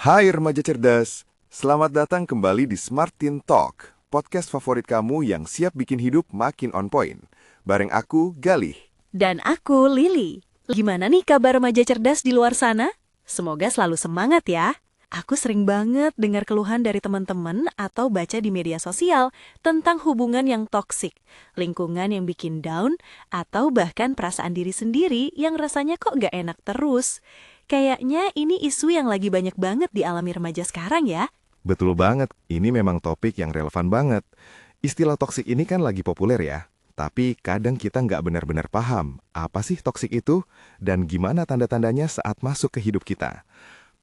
Hai remaja cerdas, selamat datang kembali di Smart Teen Talk, podcast favorit kamu yang siap bikin hidup makin on point. Bareng aku, Galih. Dan aku, Lily. Gimana nih kabar remaja cerdas di luar sana? Semoga selalu semangat ya. Aku sering banget dengar keluhan dari teman-teman atau baca di media sosial tentang hubungan yang toksik, lingkungan yang bikin down, atau bahkan perasaan diri sendiri yang rasanya kok gak enak terus. Kayaknya ini isu yang lagi banyak banget dialami remaja sekarang ya. Betul banget, ini memang topik yang relevan banget. Istilah toksik ini kan lagi populer ya, tapi kadang kita nggak benar-benar paham apa sih toksik itu dan gimana tanda-tandanya saat masuk ke hidup kita.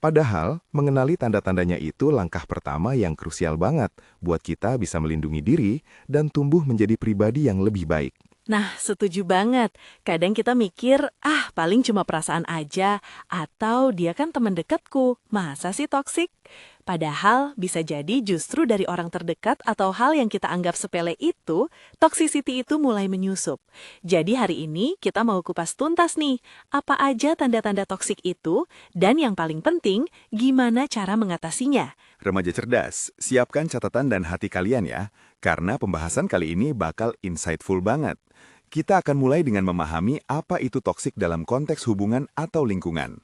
Padahal, mengenali tanda-tandanya itu langkah pertama yang krusial banget buat kita bisa melindungi diri dan tumbuh menjadi pribadi yang lebih baik. Nah, setuju banget. Kadang kita mikir, paling cuma perasaan aja, atau dia kan teman dekatku, masa sih toksik? Padahal bisa jadi justru dari orang terdekat atau hal yang kita anggap sepele itu, toxicity itu mulai menyusup. Jadi hari ini kita mau kupas tuntas nih, apa aja tanda-tanda toksik itu, dan yang paling penting, gimana cara mengatasinya. Remaja cerdas, siapkan catatan dan hati kalian ya, karena pembahasan kali ini bakal insightful banget. Kita akan mulai dengan memahami apa itu toksik dalam konteks hubungan atau lingkungan.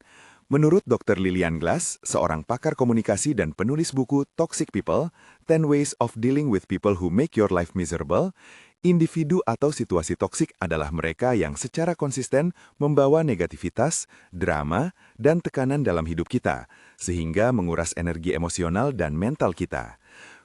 Menurut Dr. Lillian Glass, seorang pakar komunikasi dan penulis buku Toxic People, 10 Ways of Dealing with People Who Make Your Life Miserable, individu atau situasi toksik adalah mereka yang secara konsisten membawa negativitas, drama, dan tekanan dalam hidup kita, sehingga menguras energi emosional dan mental kita.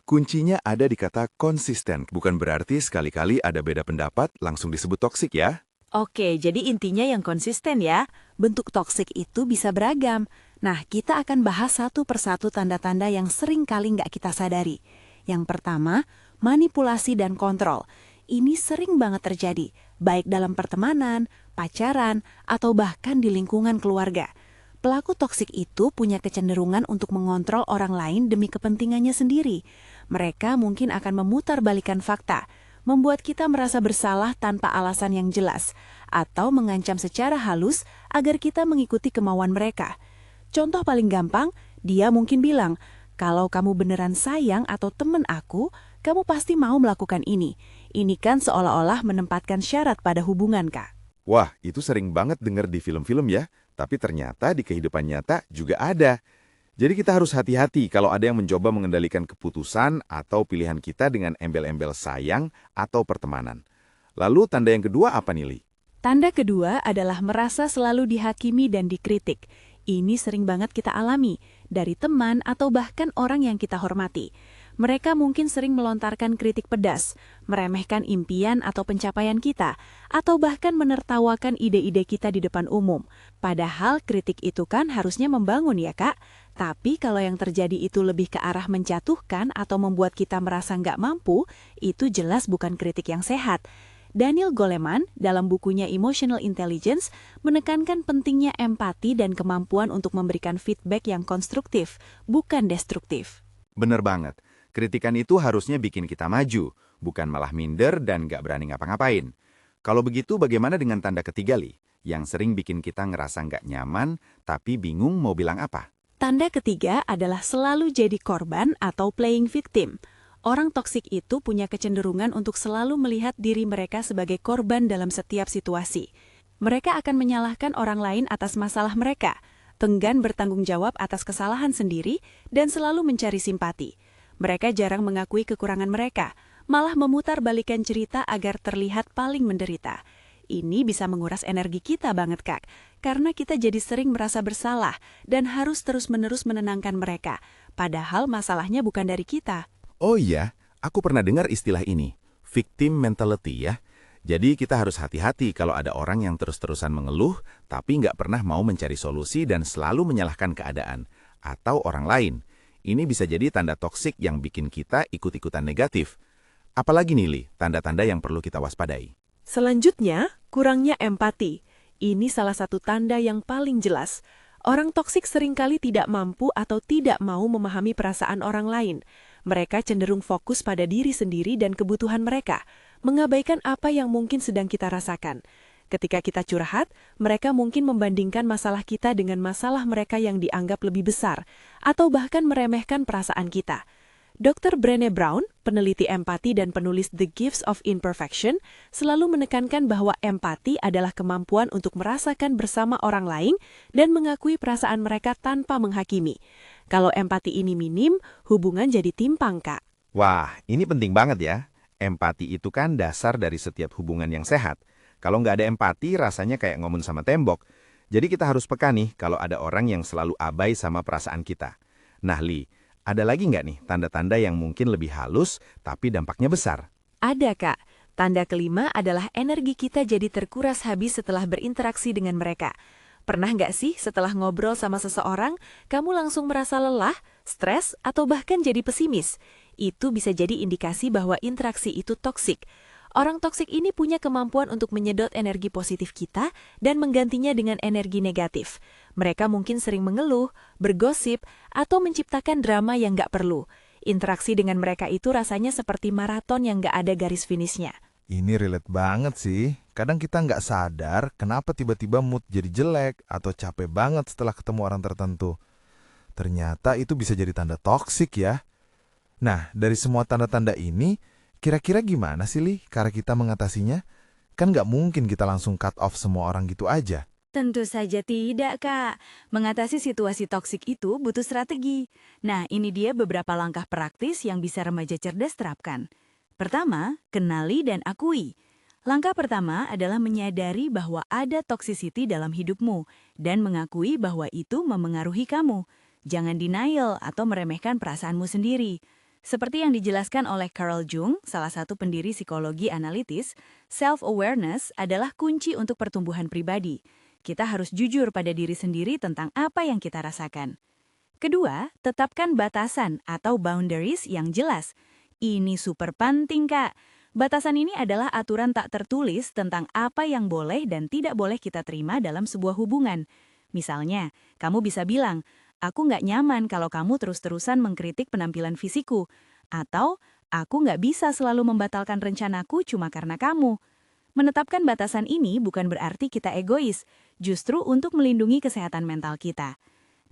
Kuncinya ada di kata konsisten, bukan berarti sekali-kali ada beda pendapat langsung disebut toksik ya. Oke, jadi intinya yang konsisten ya. Bentuk toksik itu bisa beragam. Nah, kita akan bahas satu persatu tanda-tanda yang sering kali nggak kita sadari. Yang pertama, manipulasi dan kontrol. Ini sering banget terjadi, baik dalam pertemanan, pacaran, atau bahkan di lingkungan keluarga. Pelaku toksik itu punya kecenderungan untuk mengontrol orang lain demi kepentingannya sendiri. Mereka mungkin akan memutarbalikkan fakta, membuat kita merasa bersalah tanpa alasan yang jelas, atau mengancam secara halus agar kita mengikuti kemauan mereka. Contoh paling gampang, dia mungkin bilang, kalau kamu beneran sayang atau temen aku, kamu pasti mau melakukan ini. Ini kan seolah-olah menempatkan syarat pada hubungan, Kak. Wah, itu sering banget dengar di film-film ya, tapi ternyata di kehidupan nyata juga ada. Jadi kita harus hati-hati kalau ada yang mencoba mengendalikan keputusan atau pilihan kita dengan embel-embel sayang atau pertemanan. Lalu tanda yang kedua apa nih, Li? Tanda kedua adalah merasa selalu dihakimi dan dikritik. Ini sering banget kita alami dari teman atau bahkan orang yang kita hormati. Mereka mungkin sering melontarkan kritik pedas, meremehkan impian atau pencapaian kita, atau bahkan menertawakan ide-ide kita di depan umum. Padahal kritik itu kan harusnya membangun ya Kak. Tapi kalau yang terjadi itu lebih ke arah menjatuhkan atau membuat kita merasa nggak mampu, itu jelas bukan kritik yang sehat. Daniel Goleman dalam bukunya Emotional Intelligence menekankan pentingnya empati dan kemampuan untuk memberikan feedback yang konstruktif, bukan destruktif. Bener banget. Kritikan itu harusnya bikin kita maju, bukan malah minder dan gak berani ngapa-ngapain. Kalau begitu bagaimana dengan tanda ketiga, Li? Yang sering bikin kita ngerasa gak nyaman, tapi bingung mau bilang apa? Tanda ketiga adalah selalu jadi korban atau playing victim. Orang toksik itu punya kecenderungan untuk selalu melihat diri mereka sebagai korban dalam setiap situasi. Mereka akan menyalahkan orang lain atas masalah mereka, enggan bertanggung jawab atas kesalahan sendiri, dan selalu mencari simpati. Mereka jarang mengakui kekurangan mereka, malah memutarbalikkan cerita agar terlihat paling menderita. Ini bisa menguras energi kita banget, Kak, karena kita jadi sering merasa bersalah dan harus terus-menerus menenangkan mereka, padahal masalahnya bukan dari kita. Oh iya, aku pernah dengar istilah ini, victim mentality ya. Jadi kita harus hati-hati kalau ada orang yang terus-terusan mengeluh, tapi nggak pernah mau mencari solusi dan selalu menyalahkan keadaan atau orang lain. Ini bisa jadi tanda toksik yang bikin kita ikut-ikutan negatif. Apalagi nih, Li, tanda-tanda yang perlu kita waspadai. Selanjutnya, kurangnya empati. Ini salah satu tanda yang paling jelas. Orang toksik seringkali tidak mampu atau tidak mau memahami perasaan orang lain. Mereka cenderung fokus pada diri sendiri dan kebutuhan mereka, mengabaikan apa yang mungkin sedang kita rasakan. Ketika kita curhat, mereka mungkin membandingkan masalah kita dengan masalah mereka yang dianggap lebih besar, atau bahkan meremehkan perasaan kita. Dr. Brené Brown, peneliti empati dan penulis The Gifts of Imperfection, selalu menekankan bahwa empati adalah kemampuan untuk merasakan bersama orang lain dan mengakui perasaan mereka tanpa menghakimi. Kalau empati ini minim, hubungan jadi timpang, Kak. Wah, ini penting banget ya. Empati itu kan dasar dari setiap hubungan yang sehat. Kalau nggak ada empati, rasanya kayak ngomong sama tembok. Jadi kita harus peka nih kalau ada orang yang selalu abai sama perasaan kita. Nah, Li, ada lagi nggak nih tanda-tanda yang mungkin lebih halus tapi dampaknya besar? Ada, Kak. Tanda kelima adalah energi kita jadi terkuras habis setelah berinteraksi dengan mereka. Pernah nggak sih setelah ngobrol sama seseorang, kamu langsung merasa lelah, stres, atau bahkan jadi pesimis? Itu bisa jadi indikasi bahwa interaksi itu toksik. Orang toksik ini punya kemampuan untuk menyedot energi positif kita dan menggantinya dengan energi negatif. Mereka mungkin sering mengeluh, bergosip, atau menciptakan drama yang nggak perlu. Interaksi dengan mereka itu rasanya seperti maraton yang nggak ada garis finishnya. Ini relate banget sih. Kadang kita nggak sadar kenapa tiba-tiba mood jadi jelek atau capek banget setelah ketemu orang tertentu. Ternyata itu bisa jadi tanda toksik ya. Nah, dari semua tanda-tanda ini, kira-kira gimana sih, Li, cara kita mengatasinya? Kan nggak mungkin kita langsung cut off semua orang gitu aja. Tentu saja tidak, Kak. Mengatasi situasi toksik itu butuh strategi. Nah, ini dia beberapa langkah praktis yang bisa remaja cerdas terapkan. Pertama, kenali dan akui. Langkah pertama adalah menyadari bahwa ada toxicity dalam hidupmu dan mengakui bahwa itu memengaruhi kamu. Jangan denial atau meremehkan perasaanmu sendiri. Seperti yang dijelaskan oleh Carl Jung, salah satu pendiri psikologi analitis, self-awareness adalah kunci untuk pertumbuhan pribadi. Kita harus jujur pada diri sendiri tentang apa yang kita rasakan. Kedua, tetapkan batasan atau boundaries yang jelas. Ini super penting, Kak. Batasan ini adalah aturan tak tertulis tentang apa yang boleh dan tidak boleh kita terima dalam sebuah hubungan. Misalnya, kamu bisa bilang, aku nggak nyaman kalau kamu terus-terusan mengkritik penampilan fisikku. Atau, aku nggak bisa selalu membatalkan rencanaku cuma karena kamu. Menetapkan batasan ini bukan berarti kita egois, justru untuk melindungi kesehatan mental kita.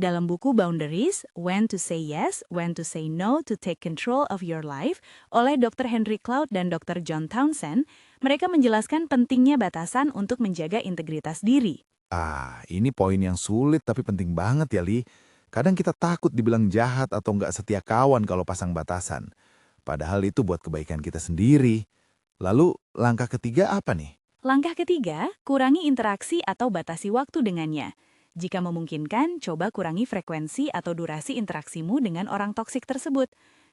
Dalam buku Boundaries, When to Say Yes, When to Say No to Take Control of Your Life oleh Dr. Henry Cloud dan Dr. John Townsend, mereka menjelaskan pentingnya batasan untuk menjaga integritas diri. Ini poin yang sulit tapi penting banget ya, Li. Kadang kita takut dibilang jahat atau nggak setia kawan kalau pasang batasan. Padahal itu buat kebaikan kita sendiri. Lalu, langkah ketiga apa nih? Langkah ketiga, kurangi interaksi atau batasi waktu dengannya. Jika memungkinkan, coba kurangi frekuensi atau durasi interaksimu dengan orang toksik tersebut.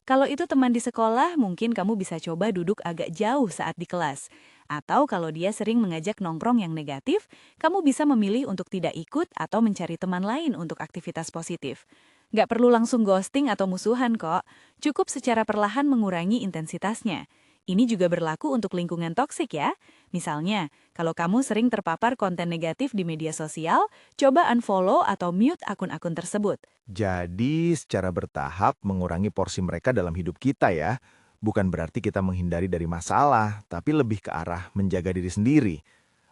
Kalau itu teman di sekolah, mungkin kamu bisa coba duduk agak jauh saat di kelas. Atau kalau dia sering mengajak nongkrong yang negatif, kamu bisa memilih untuk tidak ikut atau mencari teman lain untuk aktivitas positif. Nggak perlu langsung ghosting atau musuhan kok, cukup secara perlahan mengurangi intensitasnya. Ini juga berlaku untuk lingkungan toksik ya. Misalnya, kalau kamu sering terpapar konten negatif di media sosial, coba unfollow atau mute akun-akun tersebut. Jadi, secara bertahap mengurangi porsi mereka dalam hidup kita ya. Bukan berarti kita menghindari dari masalah, tapi lebih ke arah menjaga diri sendiri.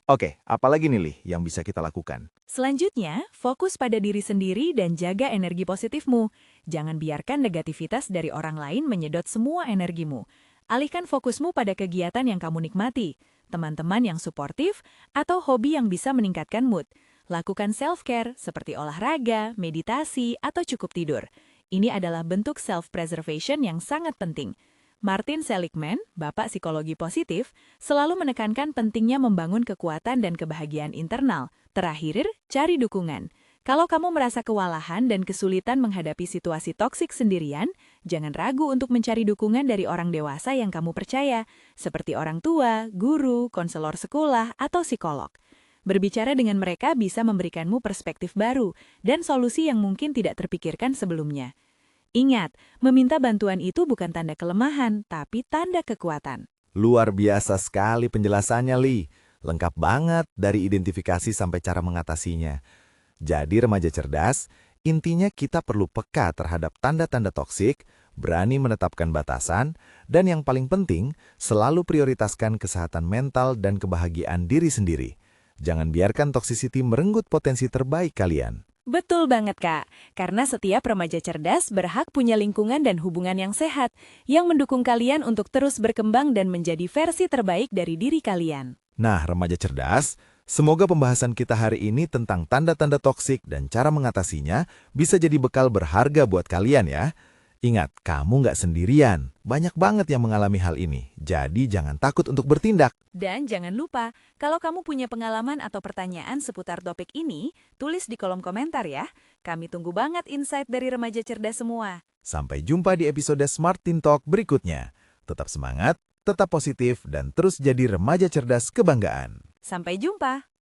Oke, apalagi nih, Li, yang bisa kita lakukan? Selanjutnya, fokus pada diri sendiri dan jaga energi positifmu. Jangan biarkan negativitas dari orang lain menyedot semua energimu. Alihkan fokusmu pada kegiatan yang kamu nikmati, teman-teman yang suportif, atau hobi yang bisa meningkatkan mood. Lakukan self-care seperti olahraga, meditasi, atau cukup tidur. Ini adalah bentuk self-preservation yang sangat penting. Martin Seligman, bapak psikologi positif, selalu menekankan pentingnya membangun kekuatan dan kebahagiaan internal. Terakhir, cari dukungan. Kalau kamu merasa kewalahan dan kesulitan menghadapi situasi toksik sendirian, jangan ragu untuk mencari dukungan dari orang dewasa yang kamu percaya, seperti orang tua, guru, konselor sekolah, atau psikolog. Berbicara dengan mereka bisa memberikanmu perspektif baru dan solusi yang mungkin tidak terpikirkan sebelumnya. Ingat, meminta bantuan itu bukan tanda kelemahan, tapi tanda kekuatan. Luar biasa sekali penjelasannya, Li. Lengkap banget dari identifikasi sampai cara mengatasinya. Jadi remaja cerdas, intinya kita perlu peka terhadap tanda-tanda toksik, berani menetapkan batasan, dan yang paling penting, selalu prioritaskan kesehatan mental dan kebahagiaan diri sendiri. Jangan biarkan toxicity merenggut potensi terbaik kalian. Betul banget, Kak. Karena setiap remaja cerdas berhak punya lingkungan dan hubungan yang sehat, yang mendukung kalian untuk terus berkembang dan menjadi versi terbaik dari diri kalian. Nah, remaja cerdas, semoga pembahasan kita hari ini tentang tanda-tanda toksik dan cara mengatasinya bisa jadi bekal berharga buat kalian ya. Ingat, kamu nggak sendirian. Banyak banget yang mengalami hal ini. Jadi jangan takut untuk bertindak. Dan jangan lupa, kalau kamu punya pengalaman atau pertanyaan seputar topik ini, tulis di kolom komentar ya. Kami tunggu banget insight dari remaja cerdas semua. Sampai jumpa di episode Smart Teen Talk berikutnya. Tetap semangat, tetap positif, dan terus jadi remaja cerdas kebanggaan. Sampai jumpa!